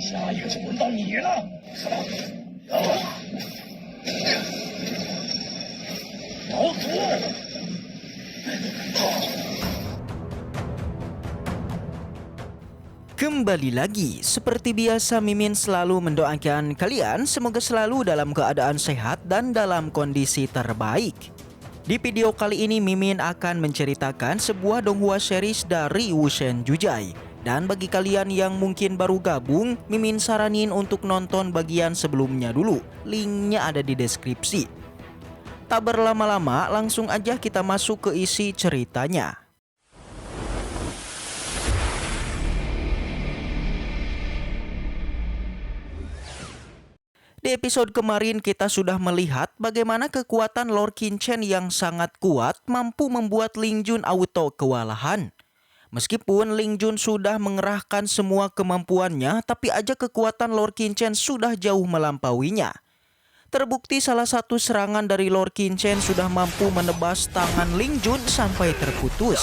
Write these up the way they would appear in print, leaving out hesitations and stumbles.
下一个就轮到你了。老祖，Kembali lagi, seperti biasa Mimin selalu mendoakan kalian semoga selalu dalam keadaan sehat dan dalam kondisi terbaik. Di video kali ini Mimin akan menceritakan sebuah donghua series dari Wuxen Jujai. Dan bagi kalian yang mungkin baru gabung, Mimin saranin untuk nonton bagian sebelumnya dulu. Linknya ada di deskripsi. Tak berlama-lama, langsung aja kita masuk ke isi ceritanya. Di episode kemarin kita sudah melihat bagaimana kekuatan Lord Qinchen yang sangat kuat mampu membuat Ling Jun auto kewalahan. Meskipun Ling Jun sudah mengerahkan semua kemampuannya, tapi aja kekuatan Lord Qinchen sudah jauh melampauinya. Terbukti salah satu serangan dari Lord Qinchen sudah mampu menebas tangan Ling Jun sampai terputus.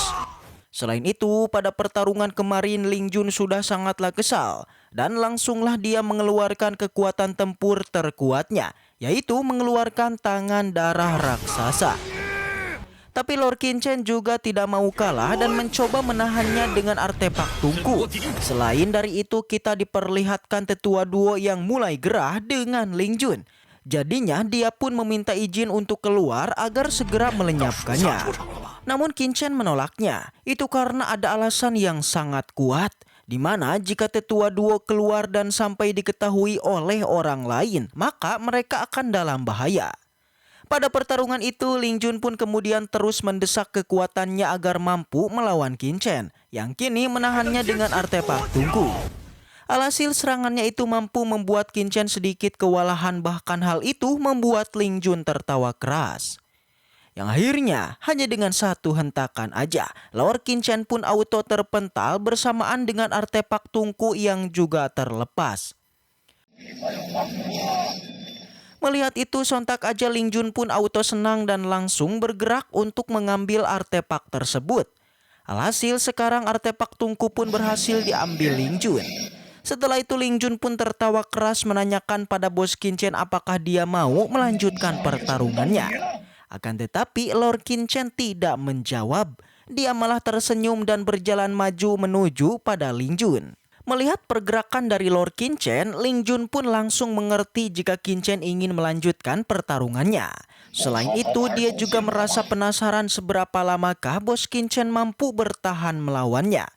Selain itu, pada pertarungan kemarin Ling Jun sudah sangatlah kesal dan langsunglah dia mengeluarkan kekuatan tempur terkuatnya, yaitu mengeluarkan tangan darah raksasa. Tapi Lord Qinchen juga tidak mau kalah dan mencoba menahannya dengan artefak tungku. Selain dari itu, kita diperlihatkan tetua duo yang mulai gerah dengan Ling Jun. Jadinya dia pun meminta izin untuk keluar agar segera melenyapkannya. Namun Qinchen menolaknya. Itu karena ada alasan yang sangat kuat, di mana jika tetua duo keluar dan sampai diketahui oleh orang lain, maka mereka akan dalam bahaya. Pada pertarungan itu, Ling Jun pun kemudian terus mendesak kekuatannya agar mampu melawan Qinchen, yang kini menahannya dengan artefak tungku. Alhasil serangannya itu mampu membuat Qinchen sedikit kewalahan, bahkan hal itu membuat Ling Jun tertawa keras. Yang akhirnya hanya dengan satu hentakan aja, Lord Qinchen pun auto terpental bersamaan dengan artefak tungku yang juga terlepas. Melihat itu sontak aja Ling Jun pun auto senang dan langsung bergerak untuk mengambil artefak tersebut. Alhasil sekarang artefak tungku pun berhasil diambil Ling Jun. Setelah itu Ling Jun pun tertawa keras menanyakan pada bos Qinchen apakah dia mau melanjutkan pertarungannya. Akan tetapi Lord Qinchen tidak menjawab. Dia malah tersenyum dan berjalan maju menuju pada Ling Jun. Melihat pergerakan dari Lord Qinchen, Ling Jun pun langsung mengerti jika Qinchen ingin melanjutkan pertarungannya. Selain itu, dia juga merasa penasaran seberapa lamakah bos Qinchen mampu bertahan melawannya.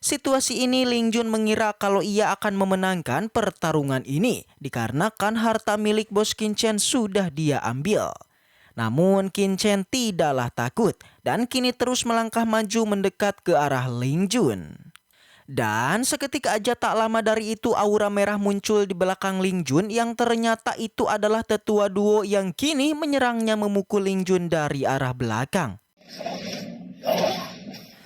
Situasi ini Ling Jun mengira kalau ia akan memenangkan pertarungan ini, dikarenakan harta milik bos Qinchen sudah dia ambil. Namun Qinchen tidaklah takut dan kini terus melangkah maju mendekat ke arah Ling Jun. Dan seketika aja tak lama dari itu aura merah muncul di belakang Ling Jun yang ternyata itu adalah tetua duo yang kini menyerangnya memukul Ling Jun dari arah belakang.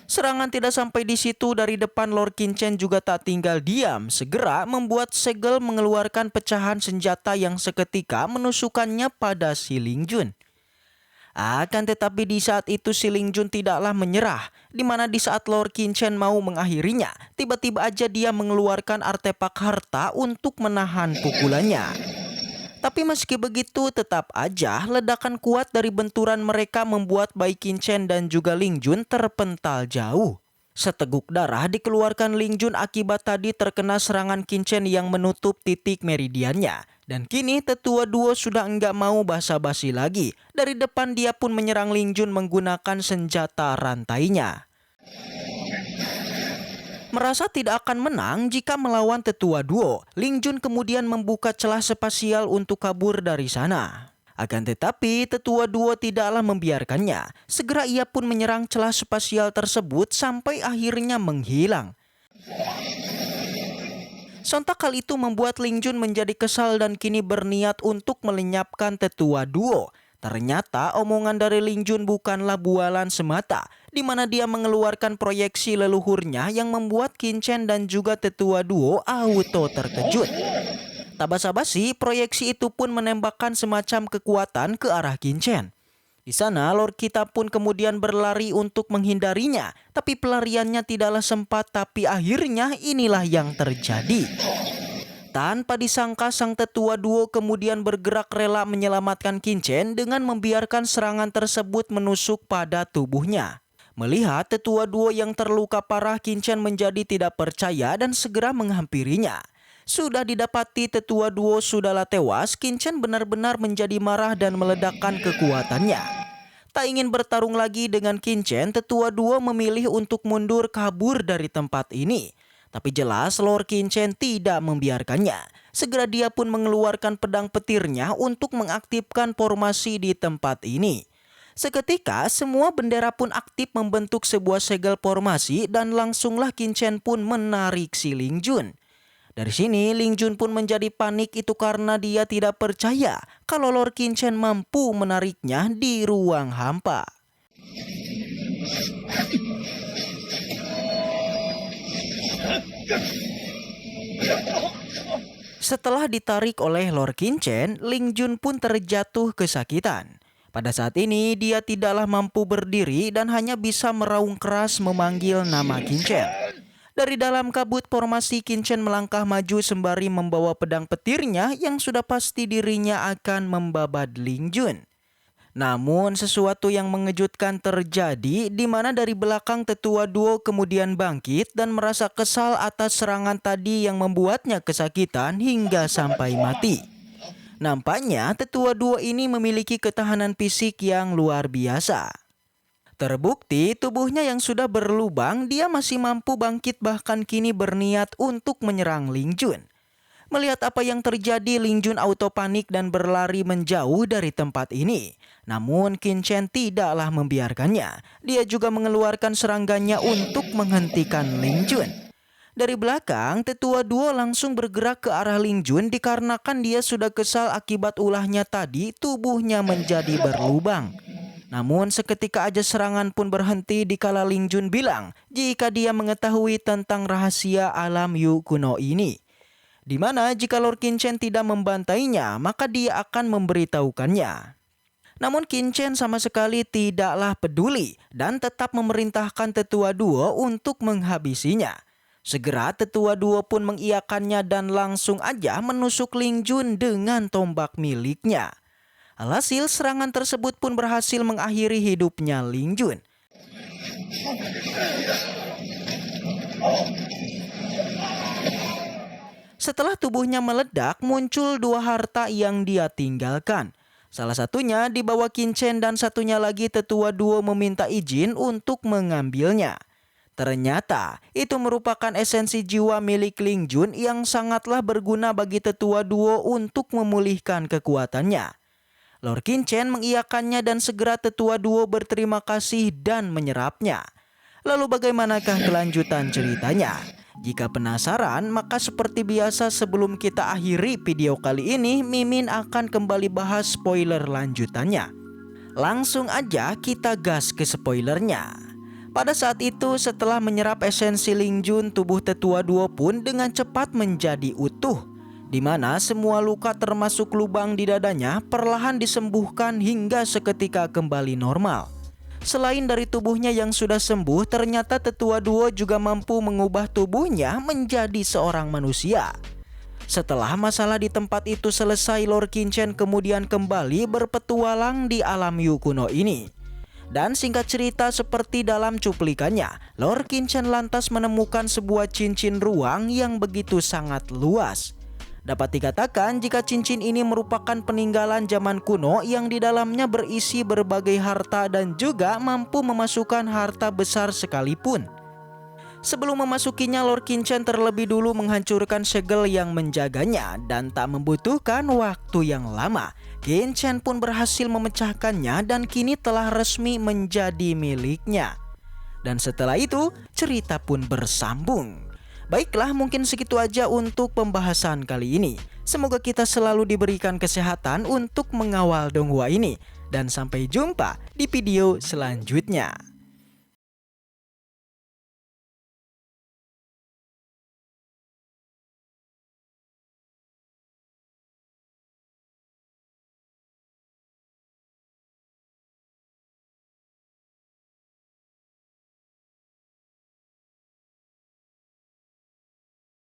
Serangan tidak sampai di situ, dari depan Lord Qinchen juga tak tinggal diam, segera membuat segel mengeluarkan pecahan senjata yang seketika menusukannya pada si Ling Jun. Akan tetapi di saat itu si Ling Jun tidaklah menyerah, di mana di saat Lord Qinchen mau mengakhirinya, tiba-tiba aja dia mengeluarkan artefak harta untuk menahan pukulannya. Tapi meski begitu tetap aja ledakan kuat dari benturan mereka membuat baik Qinchen dan juga Ling Jun terpental jauh. Seteguk darah dikeluarkan Ling Jun akibat tadi terkena serangan Qinchen yang menutup titik meridiannya. Dan kini tetua duo sudah enggak mau basa-basi lagi. Dari depan dia pun menyerang Ling Jun menggunakan senjata rantainya. Merasa tidak akan menang jika melawan tetua duo, Ling Jun kemudian membuka celah spasial untuk kabur dari sana. Akan tetapi tetua duo tidaklah membiarkannya. Segera ia pun menyerang celah spasial tersebut sampai akhirnya menghilang. Sontak hal itu membuat Ling Jun menjadi kesal dan kini berniat untuk melenyapkan tetua duo. Ternyata omongan dari Ling Jun bukanlah bualan semata, di mana dia mengeluarkan proyeksi leluhurnya yang membuat Qinchen dan juga tetua duo auto terkejut. Tak basa-basi, proyeksi itu pun menembakkan semacam kekuatan ke arah Qinchen. Di sana Lord kita pun kemudian berlari untuk menghindarinya, tapi pelariannya tidaklah sempat, tapi akhirnya inilah yang terjadi. Tanpa disangka sang tetua duo kemudian bergerak rela menyelamatkan Qin dengan membiarkan serangan tersebut menusuk pada tubuhnya. Melihat tetua duo yang terluka parah, Qin menjadi tidak percaya dan segera menghampirinya. Sudah didapati tetua duo sudahlah tewas, Qin benar-benar menjadi marah dan meledakkan kekuatannya. Tak ingin bertarung lagi dengan Qin, tetua duo memilih untuk mundur kabur dari tempat ini. Tapi jelas Lord Qin tidak membiarkannya. Segera dia pun mengeluarkan pedang petirnya untuk mengaktifkan formasi di tempat ini. Seketika semua bendera pun aktif membentuk sebuah segel formasi dan langsunglah Qin pun menarik si Ling Jun. Dari sini Ling Jun pun menjadi panik, itu karena dia tidak percaya kalau Lord Qin mampu menariknya di ruang hampa. Setelah ditarik oleh Lord Qin, Ling Jun pun terjatuh kesakitan. Pada saat ini dia tidaklah mampu berdiri dan hanya bisa meraung keras memanggil nama Qin. Dari dalam kabut formasi, Qin melangkah maju sembari membawa pedang petirnya yang sudah pasti dirinya akan membabat Ling Jun. Namun sesuatu yang mengejutkan terjadi, di mana dari belakang tetua duo kemudian bangkit dan merasa kesal atas serangan tadi yang membuatnya kesakitan hingga sampai mati. Nampaknya tetua duo ini memiliki ketahanan fisik yang luar biasa. Terbukti tubuhnya yang sudah berlubang, dia masih mampu bangkit, bahkan kini berniat untuk menyerang Ling Jun. Melihat apa yang terjadi, Ling Jun auto panik dan berlari menjauh dari tempat ini. Namun Qin tidaklah membiarkannya. Dia juga mengeluarkan serangannya untuk menghentikan Ling Jun. Dari belakang, tetua duo langsung bergerak ke arah Ling Jun dikarenakan dia sudah kesal akibat ulahnya tadi tubuhnya menjadi berlubang. Namun seketika aja serangan pun berhenti dikala Ling Jun bilang jika dia mengetahui tentang rahasia alam Yu kuno ini. Di mana jika Lord Qin tidak membantainya, maka dia akan memberitahukannya. Namun Qin sama sekali tidaklah peduli dan tetap memerintahkan tetua duo untuk menghabisinya. Segera tetua duo pun mengiyakannya dan langsung aja menusuk Ling Jun dengan tombak miliknya. Alhasil serangan tersebut pun berhasil mengakhiri hidupnya Ling Jun. Setelah tubuhnya meledak, muncul dua harta yang dia tinggalkan. Salah satunya dibawa Qin dan satunya lagi tetua duo meminta izin untuk mengambilnya. Ternyata itu merupakan esensi jiwa milik Ling Jun yang sangatlah berguna bagi tetua duo untuk memulihkan kekuatannya. Lord Qin mengiyakannya dan segera tetua duo berterima kasih dan menyerapnya. Lalu bagaimanakah kelanjutan ceritanya? Jika penasaran, maka seperti biasa sebelum kita akhiri video kali ini, Mimin akan kembali bahas spoiler lanjutannya. Langsung aja kita gas ke spoilernya. Pada saat itu setelah menyerap esensi Ling Jun, tubuh tetua duo pun dengan cepat menjadi utuh. Di mana semua luka termasuk lubang di dadanya perlahan disembuhkan hingga seketika kembali normal. Selain dari tubuhnya yang sudah sembuh, ternyata tetua duo juga mampu mengubah tubuhnya menjadi seorang manusia. Setelah masalah di tempat itu selesai, Lord Qin kemudian kembali berpetualang di alam Yu kuno ini. Dan singkat cerita seperti dalam cuplikannya, Lord Qin lantas menemukan sebuah cincin ruang yang begitu sangat luas. Dapat dikatakan jika cincin ini merupakan peninggalan zaman kuno yang di dalamnya berisi berbagai harta dan juga mampu memasukkan harta besar sekalipun. Sebelum memasukinya, Lord Qin terlebih dulu menghancurkan segel yang menjaganya dan tak membutuhkan waktu yang lama. Qin pun berhasil memecahkannya dan kini telah resmi menjadi miliknya. Dan setelah itu, cerita pun bersambung. Baiklah, mungkin segitu aja untuk pembahasan kali ini. Semoga kita selalu diberikan kesehatan untuk mengawal donghua ini. Dan sampai jumpa di video selanjutnya.